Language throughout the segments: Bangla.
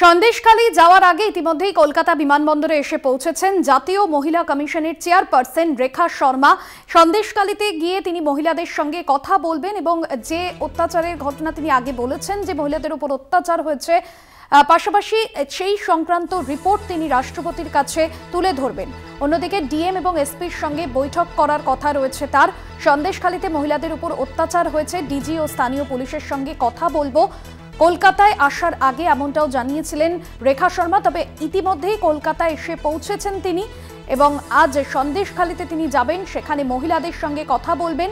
সন্দেশখালী যাওয়ার আগে ইতিমধ্যেই কলকাতা বিমানবন্দরে এসে পৌঁছেছেন জাতীয় মহিলা কমিশনের চেয়ারপারসন রেখা শর্মা। সন্দেশখালীতে গিয়ে তিনি মহিলাদের সঙ্গে কথা বলবেন এবং যে অত্যাচারের ঘটনা তিনি আগে বলেছেন যে মহিলাদের উপর অত্যাচার হয়েছে, পাশাপাশি সেই সংক্রান্ত রিপোর্ট তিনি রাষ্ট্রপতির কাছে তুলে ধরবেন। অন্যদিকে ডিএম এবং এসপির সঙ্গে বৈঠক করার কথা রয়েছে তার। সন্দেশখালীতে মহিলাদের উপর অত্যাচার হয়েছে, ডিজি ও স্থানীয় পুলিশের সঙ্গে কথা বলবো। কলকাতায় আসার আগে এমনটাও জানিয়েছিলেন রেখা শর্মা। তবে ইতিমধ্যেই কলকাতায় এসে পৌঁছেছেন তিনি এবং আজ সন্দেশখালীতে তিনি যাবেন, সেখানে মহিলাদের সঙ্গে কথা বলবেন।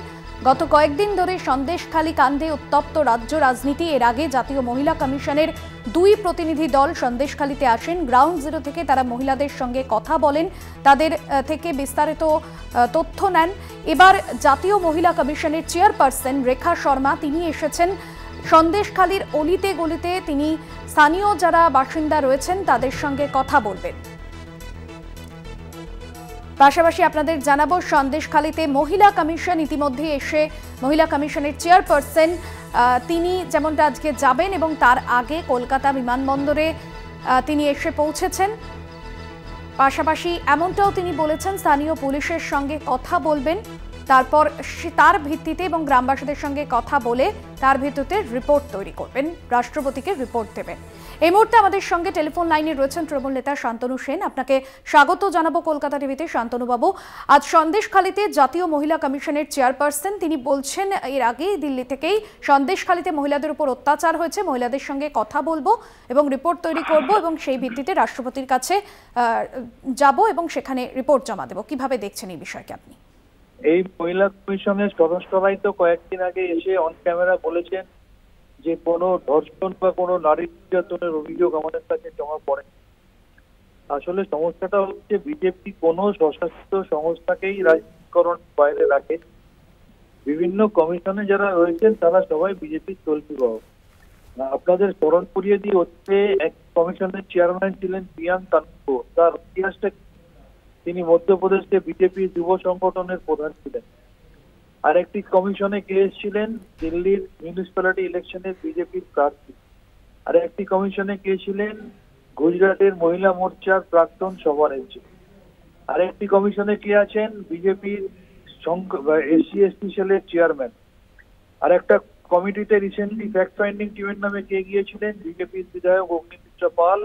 গত কয়েকদিন ধরে সন্দেশখালী কাণ্ডে উত্তপ্ত রাজ্য রাজনীতি। এর আগে জাতীয় মহিলা কমিশনের 2 প্রতিনিধি দল সন্দেশখালীতে আসেন। গ্রাউন্ড জিরো থেকে তারা মহিলাদের সঙ্গে কথা বলেন, তাদের থেকে বিস্তারিত তথ্য নেন। এবার জাতীয় মহিলা কমিশনের চেয়ারপারসন রেখা শর্মা তিনি এসেছেন সন্দেশখালীর অলিতে গলিতে। তিনি স্থানীয় যারা বাসিন্দা রয়েছেন তাদের সঙ্গে কথা বলবেন। পাশাপাশি আপনাদের জানাবো, সন্দেশখালীতে মহিলা কমিশন ইতিমধ্যে এসে মহিলা কমিশনের চেয়ারপারসন তিনি যেমনটা আজকে যাবেন এবং তার আগে কলকাতা বিমানবন্দরে তিনি এসে পৌঁছেছেন। পাশাপাশি এমনটাও তিনি বলেছেন স্থানীয় পুলিশের সঙ্গে কথা বলবেন, তারপর তার ভিত্তিতে এবং গ্রামবাসীদের সঙ্গে কথা বলে তার ভিত্তিতে রিপোর্ট তৈরি করবেন, রাষ্ট্রপতিকে রিপোর্ট দেবেন। এই মুহূর্তে আমাদের সঙ্গে টেলিফোন লাইনে রয়েছেন তৃণমূল নেতা শান্তনু সেন। আপনাকে স্বাগত জানাবো কলকাতা টিভিতে। শান্তনু বাবু, আজ সন্দেশখালীতে জাতীয় মহিলা কমিশনের চেয়ারপারসন তিনি বলছেন এর আগেই দিল্লি থেকেই সন্দেশখালীতে মহিলাদের উপর অত্যাচার হয়েছে, মহিলাদের সঙ্গে কথা বলবো এবং রিপোর্ট তৈরি করব এবং সেই ভিত্তিতে রাষ্ট্রপতির কাছে যাব এবং সেখানে রিপোর্ট জমা দেব। কিভাবে দেখছেন এই বিষয়কে আপনি? এই মহিলা কমিশনের সদস্যরাই তো কয়েকদিন আগে এসে অন ক্যামেরা বলেছেন যে কোনো ধর্ষণ বা কোনো নারী নির্যাতনের অভিযোগ আমাদের কাছে জমা পড়ে। আসলে সমস্যাটা হচ্ছে বিজেপি কোনো স্বশাসিত সংস্থাকেই রাজনীতিকরণ বাইরে রাখে। বিভিন্ন কমিশনে যারা রয়েছেন তারা সবাই বিজেপির চলতিবাহ। আপনাদের স্মরণ করিয়ে দিয়ে হচ্ছে এক কমিশনের চেয়ারম্যান ছিলেন প্রিয়াঙ্ক তানুকো। তার ইতিহাসটা, তিনি মধ্যপ্রদেশে বিজেপি যুব সংগঠনের প্রধান ছিলেন। আরেকটি কমিশনে কে ছিলেন দিল্লির মিউনিসিপ্যালিটি ইলেকশনের বিজেপির প্রার্থী। আরেকটি কমিশনে কে ছিলেন গুজরাটের মহিলা মোর্চার প্রাক্তন সভানেত্রী। আরেকটি কমিশনে কে আছেন বিজেপির এসসি এসটি সেলের চেয়ারম্যান। আর একটা কমিটিতে রিসেন্টলি ফ্যাক্ট ফাইন্ডিং টিমের নামে কে গিয়েছিলেন বিজেপির বিধায়ক অগ্নিমিত্র পাল,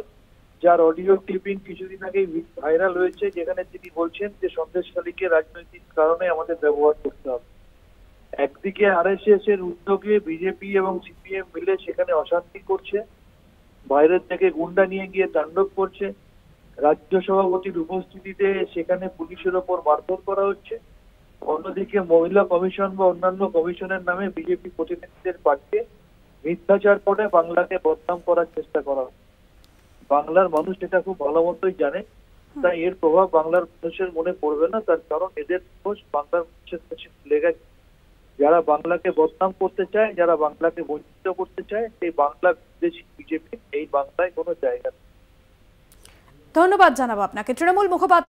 যার অডিও ক্লিপিং কিছুদিন আগেই ভাইরাল হয়েছে, যেখানে তিনি বলছেন যে সন্দেশখালীকে রাজনৈতিক কারণে আমাদের ব্যবহার করতে হবে। একদিকে আরএসএস এর উদ্যোগে বিজেপি এবং সিপিএম মিলে সেখানে অশান্তি করছে, বাইরের থেকে গুন্ডা নিয়ে গিয়ে তাণ্ডব করছে, রাজ্য সভাপতির উপস্থিতিতে সেখানে পুলিশের ওপর মারধর করা হচ্ছে। অন্যদিকে মহিলা কমিশন বা অন্যান্য কমিশনের নামে বিজেপি প্রতিনিধিদের পাঠিয়ে মিথ্যাচার করে বাংলাকে বদনাম করার চেষ্টা করা হচ্ছে। বাংলার মানুষ এটা খুব ভালো মতোই জানে, তাই এর প্রভাব বাংলার মানুষের মনে পড়বে না। তার কারণ এদের দোষ বাংলার মানুষের কাছে লেগে গেছে। যারা বাংলাকে বদনাম করতে চায়, যারা বাংলাকে বঞ্চিত করতে চায়, সেই বাংলা বিদেশি বিজেপি এই বাংলায় কোনো জায়গা নেই। ধন্যবাদ জানাবো আপনাকে। তৃণমূল মুখপাত্র